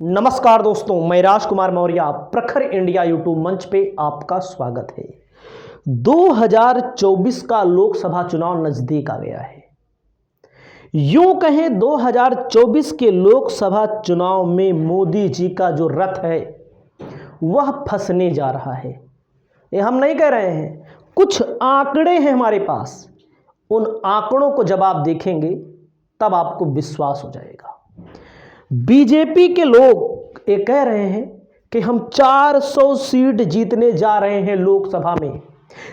नमस्कार दोस्तों, मैं राजकुमार मौर्य प्रखर इंडिया यूट्यूब मंच पे आपका स्वागत है। 2024 का लोकसभा चुनाव नजदीक आ गया है। यूं कहें 2024 के लोकसभा चुनाव में मोदी जी का जो रथ है वह फंसने जा रहा है। ये हम नहीं कह रहे हैं, कुछ आंकड़े हैं हमारे पास। उन आंकड़ों को जब आप देखेंगे तब आपको विश्वास हो जाएगा। बीजेपी के लोग ये कह रहे हैं कि हम 400 सीट जीतने जा रहे हैं लोकसभा में,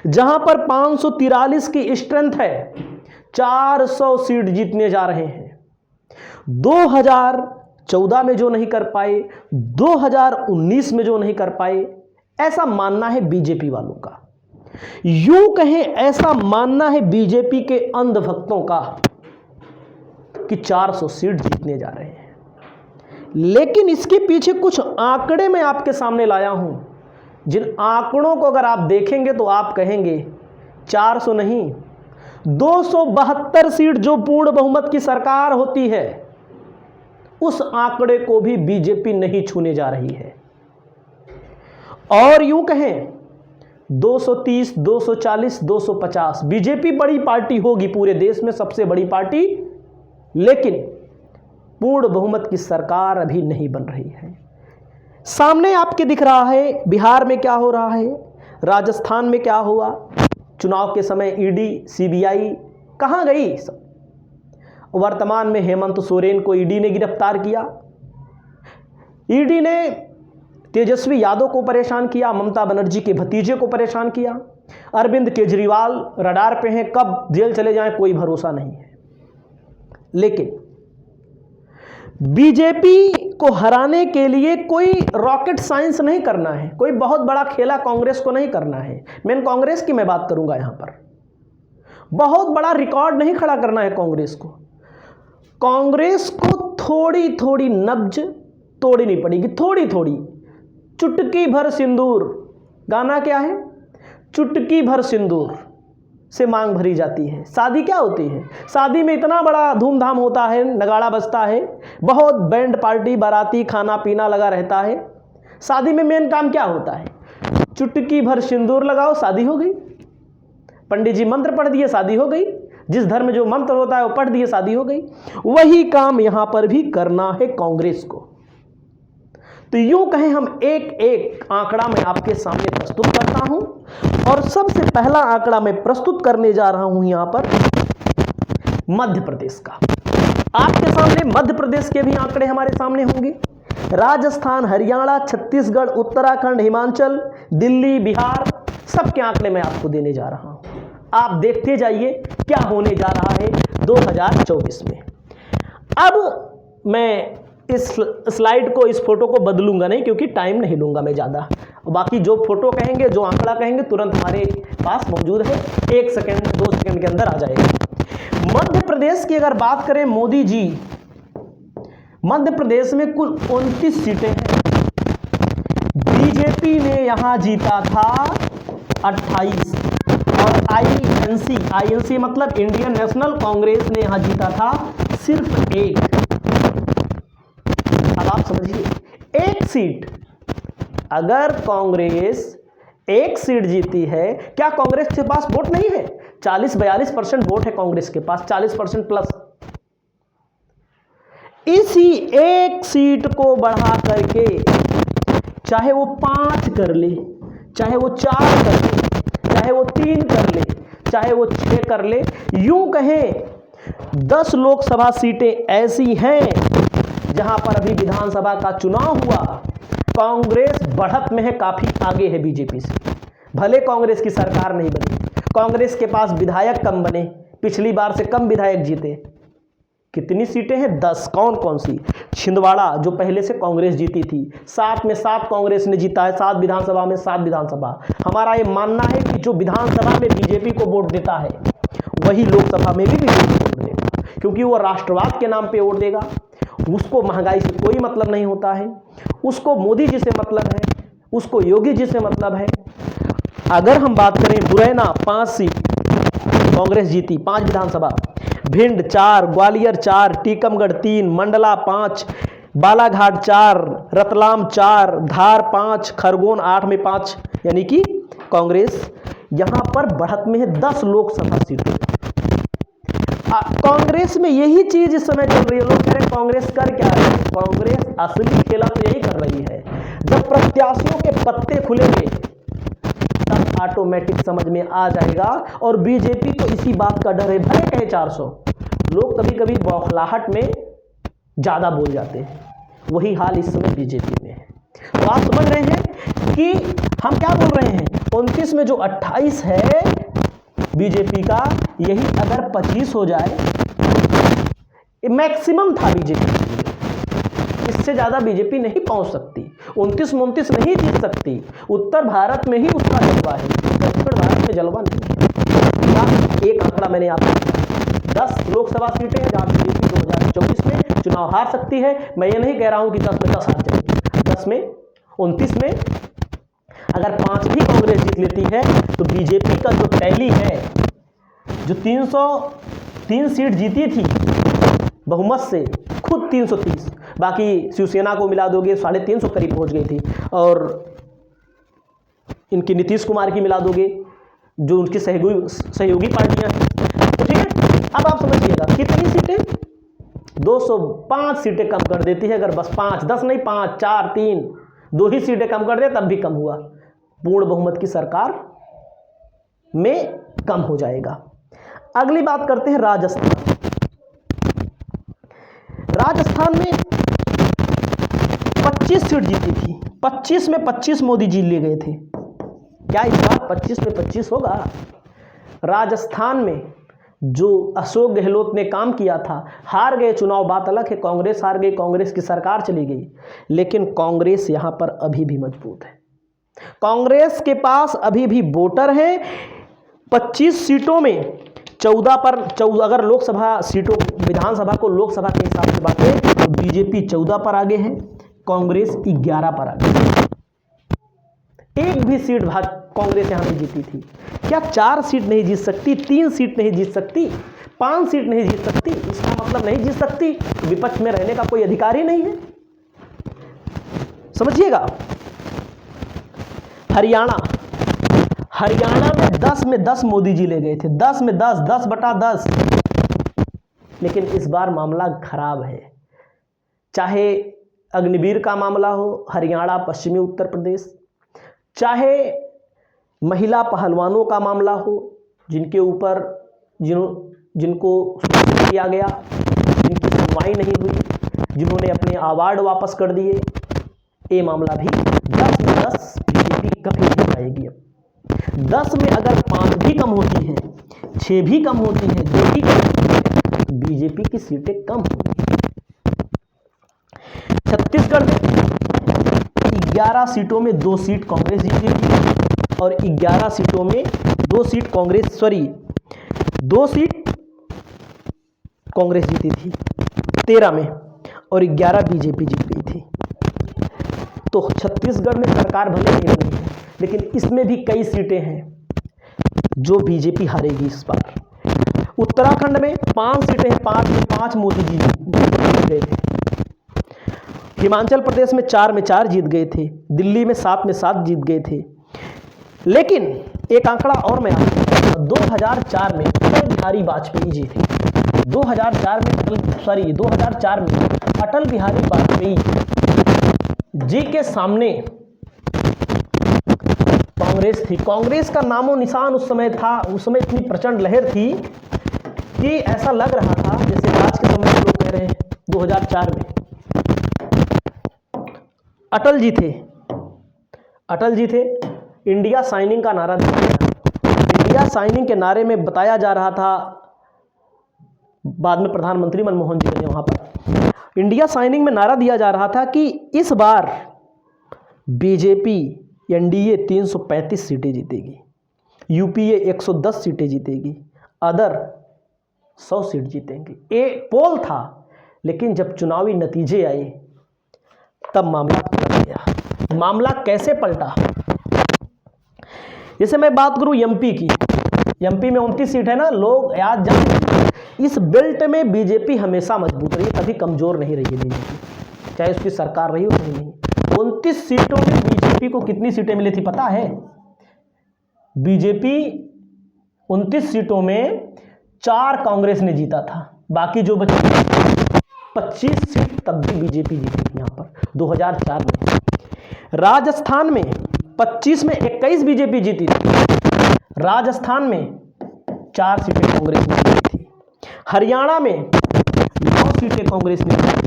जहां पर 543 की स्ट्रेंथ है। 400 सीट जीतने जा रहे हैं। 2014 में जो नहीं कर पाए, 2019 में जो नहीं कर पाए, ऐसा मानना है बीजेपी वालों का। यूं कहें ऐसा मानना है बीजेपी के अंधभक्तों का कि 400 सीट जीतने जा रहे हैं। लेकिन इसके पीछे कुछ आंकड़े मैं आपके सामने लाया हूं, जिन आंकड़ों को अगर आप देखेंगे तो आप कहेंगे 400 नहीं, 272 सीट जो पूर्ण बहुमत की सरकार होती है, उस आंकड़े को भी बीजेपी नहीं छूने जा रही है। और यूं कहें 230, 240, 250 बीजेपी बड़ी पार्टी होगी, पूरे देश में सबसे बड़ी पार्टी, लेकिन पूर्ण बहुमत की सरकार अभी नहीं बन रही है। सामने आपके दिख रहा है बिहार में क्या हो रहा है, राजस्थान में क्या हुआ। चुनाव के समय ईडी, सीबीआई कहां गई। वर्तमान में हेमंत सोरेन को ईडी ने गिरफ्तार किया। ईडी ने तेजस्वी यादव को परेशान किया, ममता बनर्जी के भतीजे को परेशान किया। अरविंद केजरीवाल रडार पे हैं, कब जेल चले जाएं कोई भरोसा नहीं है। लेकिन बीजेपी को हराने के लिए कोई रॉकेट साइंस नहीं करना है, कोई बहुत बड़ा खेला कांग्रेस को नहीं करना है। मैं कांग्रेस की मैं बात करूंगा यहां पर। बहुत बड़ा रिकॉर्ड नहीं खड़ा करना है कांग्रेस को। कांग्रेस को थोड़ी थोड़ी नब्ज तोड़नी पड़ेगी, थोड़ी थोड़ी। चुटकी भर सिंदूर, गाना क्या है, चुटकी भर सिंदूर से मांग भरी जाती है। शादी क्या होती है, शादी में इतना बड़ा धूमधाम होता है, नगाड़ा बजता है, बहुत बैंड पार्टी बाराती खाना पीना लगा रहता है। शादी में मेन काम क्या होता है, चुटकी भर सिंदूर लगाओ, शादी हो गई। पंडित जी मंत्र पढ़ दिए, शादी हो गई। जिस धर्म में जो मंत्र होता है वो पढ़ दिए, शादी हो गई। वही काम यहां पर भी करना है कांग्रेस को। तो यूं कहें हम एक एक आंकड़ा मैं आपके सामने प्रस्तुत करता हूं, और सबसे पहला आंकड़ा मैं प्रस्तुत करने जा रहा हूं यहां पर मध्य प्रदेश का। आपके सामने मध्य प्रदेश के भी आंकड़े हमारे सामने होंगे। राजस्थान, हरियाणा, छत्तीसगढ़, उत्तराखंड, हिमाचल, दिल्ली, बिहार, सबके आंकड़े मैं आपको देने जा रहा हूं। आप देखते जाइए क्या होने जा रहा है 2024 में। अब मैं इस स्लाइड को, इस फोटो को बदलूंगा नहीं, क्योंकि टाइम नहीं लूंगा मैं ज़्यादा। बाकी जो फोटो कहेंगे, जो आंकड़ा कहेंगे, तुरंत हमारे पास मौजूद है। 1 सेकंड 2 सेकंड के अंदर आ जाएगा। मध्य प्रदेश की अगर बात करें, मोदी जी, मध्य प्रदेश में कुल 29 सीटें हैं। बीजेपी ने यहां जीता था 28, और आईएनसी मतलब इंडियन नेशनल कांग्रेस ने यहां जीता था सिर्फ 1। अब आप समझिए, 1 सीट। अगर कांग्रेस 1 सीट जीती है, क्या कांग्रेस के पास वोट नहीं है? 40-42% वोट है कांग्रेस के पास, 40% प्लस। इसी 1 सीट को बढ़ा करके, चाहे वो 5 कर ले, चाहे वो 4 कर ले, चाहे वो 3 कर ले, चाहे वो 6 कर ले, यूं कहें 10 लोकसभा सीटें ऐसी हैं जहां पर अभी विधानसभा का चुनाव हुआ, कांग्रेस बढ़त में है, काफी आगे है बीजेपी से। भले कांग्रेस की सरकार नहीं बनी, कांग्रेस के पास विधायक कम बने, पिछली बार से कम विधायक जीते। कितनी सीटें हैं? 10। कौन कौन सी? छिंदवाड़ा जो पहले से कांग्रेस जीती थी, 7 में 7 कांग्रेस ने जीता है, 7 विधानसभा में 7 विधानसभा। हमारा ये मानना है कि जो विधानसभा में बीजेपी को वोट देता है, वही लोकसभा में भी बीजेपी को वोट देगा, क्योंकि वो राष्ट्रवाद के नाम पे वोट देगा। उसको महंगाई से कोई मतलब नहीं होता है, उसको मोदी जी से मतलब है, उसको योगी जी से मतलब है। अगर हम बात करें मुरैना, 5 सीट कांग्रेस जीती, 5 विधानसभा। भिंड 4, ग्वालियर 4, टीकमगढ़ 3, मंडला 5, बालाघाट 4, रतलाम 4, धार 5, खरगोन 8 में 5, यानी कि कांग्रेस यहां पर बढ़त में है 10 लोकसभा सीटें। कांग्रेस में यही चीज इस समय चल रही है। लोग कह रहे हैं कांग्रेस कर क्या रही है? कांग्रेस असली खेला तो यही कर रही है। जब प्रत्याशियों के पत्ते खुलेंगे तब ऑटोमेटिक समझ में आ जाएगा। और बीजेपी को इसी बात का डर है, भले कहे 400, लोग कभी कभी बौखलाहट में ज्यादा बोल जाते हैं, वही हाल इस समय बीजेपी में है। तो आप समझ रहे हैं कि हम क्या बोल रहे हैं। 29 में जो 28 है बीजेपी का, यही अगर 25 हो जाए, मैक्सिमम था बीजेपी, इससे ज्यादा बीजेपी नहीं पहुंच सकती। 29 नहीं जीत सकती। उत्तर भारत में ही उसका जलवा है, दक्षिण भारत में जलवा नहीं है। एक आंकड़ा मैंने आपको 10 लोकसभा सीटें हैं जहां बीजेपी 2024 में चुनाव हार सकती है। मैं ये नहीं कह रहा हूं कि 10 में 10 हार जाएगी। 10 में 29 में अगर 5 भी कांग्रेस जीत लेती है तो बीजेपी का जो टैली है, जो 303 सीट जीती थी बहुमत से, खुद 330, बाकी शिवसेना को मिला दोगे 350 करीब पहुंच गई थी, और इनकी नीतीश कुमार की मिला दोगे जो उनकी सहयोगी पार्टियां हैं, तो ठीक है। अब आप समझिएगा कितनी सीटें, 205 सीटें कम कर देती है। अगर बस 5, 10 नहीं, 5, 4, 3, 2 ही सीटें कम कर दे तब भी कम हुआ, पूर्ण बहुमत की सरकार में कम हो जाएगा। अगली बात करते हैं राजस्थान। राजस्थान में 25 सीट जीती थी, 25 में 25 मोदी जी ले गए थे। क्या इस बार 25 में 25 होगा? राजस्थान में जो अशोक गहलोत ने काम किया था, हार गए चुनाव, बात अलग है, कांग्रेस हार गई, कांग्रेस की सरकार चली गई, लेकिन कांग्रेस यहां पर अभी भी मजबूत है। कांग्रेस के पास अभी भी वोटर हैं। 25 सीटों में 14 पर 14, अगर लोकसभा सीटों, विधानसभा को लोकसभा के हिसाब से बांटे तो बीजेपी 14 पर आगे है, कांग्रेस 11 पर आगे है। एक भी सीट कांग्रेस यहां पे जीती थी। क्या 4 सीट नहीं जीत सकती, 3 सीट नहीं जीत सकती, 5 सीट नहीं जीत सकती? इसका मतलब नहीं जीत सकती विपक्ष में रहने का कोई अधिकार ही नहीं है। समझिएगा। हरियाणा में 10 में 10 मोदी जी ले गए थे, 10 में 10, 10/10। लेकिन इस बार मामला खराब है। चाहे अग्निवीर का मामला हो, हरियाणा, पश्चिमी उत्तर प्रदेश, चाहे महिला पहलवानों का मामला हो, जिनके ऊपर जिनको सूचित किया गया, जिनकी सुनवाई नहीं हुई, जिन्होंने अपने अवार्ड वापस कर दिए, ये मामला भी 10 में 10 बीजेपी कभी नहीं पाएगी। अब 10 में अगर 5 भी कम होती हैं, 6 भी कम होती हैं, 2 भी कम होती हैं, तो बीजेपी की सीटें कम होती हैं। छत्तीसगढ़ में 11 सीटों में 2 सीट कांग्रेस जीती थी और 11 सीटों में 2 सीट कांग्रेस जीती थी 13 में, और 11 बीजेपी जीत गई थी। तो छत्तीसगढ़ में सरकार भले नहीं बनी है, लेकिन इसमें भी कई सीटें हैं जो बीजेपी हारेगी इस बार। उत्तराखंड में 5 सीटें हैं, 5 में 5 मोदी जी जीत गए थे। हिमाचल प्रदेश में 4 में 4 जीत गए थे, दिल्ली में 7 में 7 जीत गए थे। लेकिन एक आंकड़ा और मैं आपको, 2004 में अटल बिहारी वाजपेयी जी थे। 2004 में अटल बिहारी वाजपेयी जी के सामने कांग्रेस थी। कांग्रेस का नामो निशान उस समय था, उस समय इतनी प्रचंड लहर थी कि ऐसा लग रहा था जैसे आज के समय लोग कह रहे हैं 2004 में अटल जी थे, इंडिया साइनिंग का नारा दिया गया। इंडिया साइनिंग के नारे में बताया जा रहा था, बाद में प्रधानमंत्री मनमोहन जी ने वहां पर इंडिया साइनिंग में नारा दिया जा रहा था कि इस बार बीजेपी एनडीए 335 सीटें जीतेगी, यूपीए 110 सीटें जीतेगी, अदर 100 सीट जीतेंगे। ये पोल था, लेकिन जब चुनावी नतीजे आए तब मामला पलट गया। मामला कैसे पलटा? जैसे मैं बात करूं एमपी की, एमपी में 29 सीट है ना, लोग याद जान, इस बेल्ट में बीजेपी हमेशा मजबूत रही, कभी कमजोर नहीं रही है बीजेपी। चाहे उसकी सरकार रही हो कहीं नहीं। 29 सीटों में बीजेपी को कितनी सीटें मिली थी पता है? बीजेपी 29 सीटों में 4 कांग्रेस ने जीता था, बाकी जो बची 25 सीट तब भी बीजेपी जीती थी यहां पर 2004 में। राजस्थान में 25 में 21 बीजेपी जीती थी, राजस्थान में 4 सीटें कांग्रेस ने जीती थी, हरियाणा में 9 सीटें कांग्रेस ने जीती थी,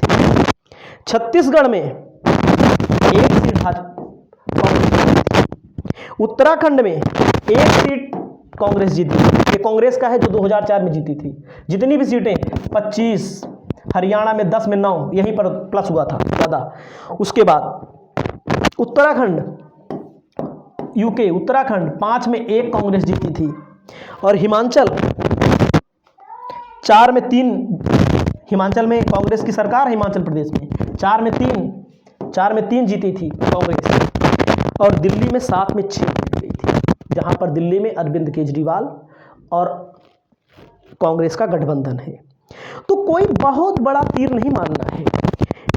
छत्तीसगढ़ में 1 सीट कांग्रेस जीती थी, उत्तराखंड में 1 सीट कांग्रेस जीती थी, ये कांग्रेस का है जो 2004 में जीती थी। जितनी भी सीटें 25, हरियाणा में 10 में 9, यहीं पर प्लस हुआ था ज़्यादा। उसके बाद उत्तराखंड यूके उत्तराखंड 5 में 1 कांग्रेस जीती थी, और हिमाचल 4 में 3, हिमाचल में कांग्रेस की सरकार है हिमाचल प्रदेश में, 4 में 3 जीती थी कांग्रेस, और दिल्ली में 7 में 6 जीत गई थी, जहां पर दिल्ली में अरविंद केजरीवाल और कांग्रेस का गठबंधन है। तो कोई बहुत बड़ा तीर नहीं मानना है।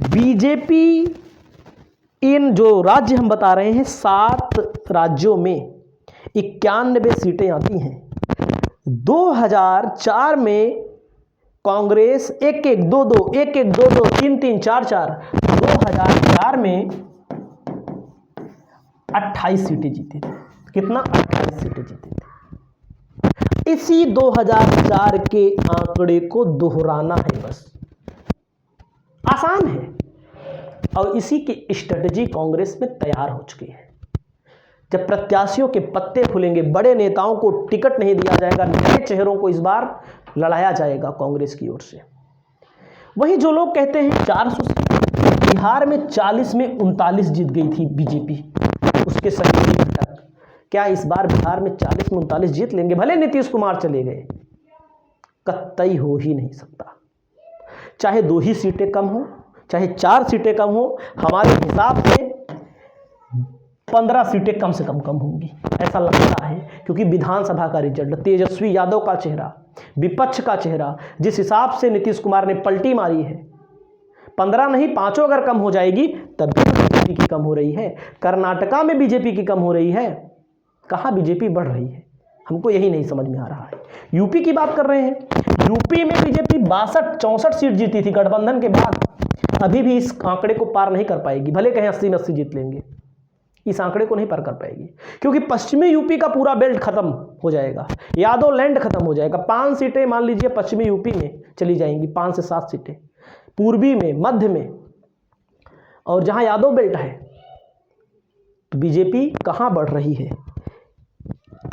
बीजेपी इन जो राज्य हम बता रहे हैं 7 राज्यों में 91 सीटें आती हैं। 2004 में कांग्रेस 1-1, 2-2, 1-1, 2-2, 3-3, 4-4, 2004 में 28 सीटें जीती थी। कितना? 28 सीटें जीती थी। इसी 2004 के आंकड़े को दोहराना है, बस आसान है, और इसी की स्ट्रेटजी कांग्रेस में तैयार हो चुकी है। जब प्रत्याशियों के पत्ते खुलेंगे, बड़े नेताओं को टिकट नहीं दिया जाएगा, नए चेहरों को इस बार लड़ाया जाएगा कांग्रेस की ओर से। वहीं जो लोग कहते हैं 400 सीट, बिहार में 40 में 39 जीत गई थी बीजेपी, उसके सहयोगी घटक। क्या इस बार बिहार में 40 में 39 जीत लेंगे? भले नीतीश कुमार चले गए, कतई हो ही नहीं सकता। चाहे 2 ही सीटें कम हो, चाहे 4 सीटें कम हो, हमारे हिसाब से 15 सीटें कम से कम होंगी, ऐसा लगता है। क्योंकि विधानसभा का रिजल्ट, तेजस्वी यादव का चेहरा, विपक्ष का चेहरा, जिस हिसाब से नीतीश कुमार ने पलटी मारी है, 15 नहीं 5 अगर कम हो जाएगी तब भी बीजेपी की कम हो रही है। कर्नाटका में बीजेपी की कम हो रही है, कहाँ बीजेपी बढ़ रही है? हमको यही नहीं समझ में आ रहा है। यूपी की बात कर रहे हैं, यूपी में बीजेपी 62-64 सीट जीती थी गठबंधन के बाद, अभी भी इस आंकड़े को पार नहीं कर पाएगी। भले कहें 80 में 80 जीत लेंगे, इस आंकड़े को नहीं पार कर पाएगी, क्योंकि पश्चिमी यूपी का पूरा बेल्ट खत्म हो जाएगा, यादव लैंड खत्म हो जाएगा। 5 सीटें मान लीजिए पश्चिमी यूपी में चली जाएंगी, 5 से 7 सीटें पूर्वी में, मध्य में, और जहां यादव बेल्ट है तो बीजेपी कहां बढ़ रही है।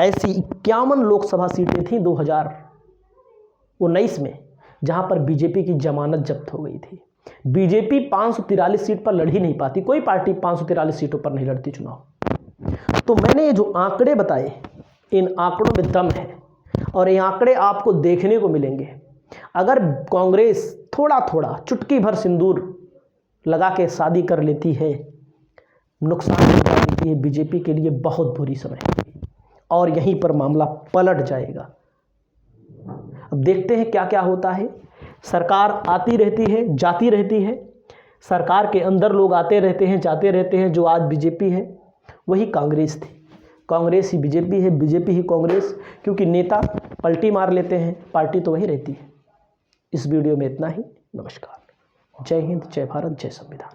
ऐसी 51 लोकसभा सीटें थी 2019 में, जहां पर बीजेपी की जमानत जब्त हो गई थी। बीजेपी 543 सीट पर लड़ ही नहीं पाती, कोई पार्टी 543 सीटों पर नहीं लड़ती चुनाव। तो मैंने ये जो आंकड़े बताए, इन आंकड़ों में दम है, और ये आंकड़े आपको देखने को मिलेंगे। अगर कांग्रेस थोड़ा थोड़ा चुटकी भर सिंदूर लगा के शादी कर लेती है, नुकसान हो जाती है, बीजेपी के लिए बहुत बुरी समय है, और यहीं पर मामला पलट जाएगा। अब देखते हैं क्या क्या होता है। सरकार आती रहती है, जाती रहती है, सरकार के अंदर लोग आते रहते हैं, जाते रहते हैं। जो आज बीजेपी है वही कांग्रेस थी, कांग्रेस ही बीजेपी है, बीजेपी ही कांग्रेस, क्योंकि नेता पलटी मार लेते हैं, पार्टी तो वही रहती है। इस वीडियो में इतना ही। नमस्कार, जय हिंद, जय भारत, जय संविधान।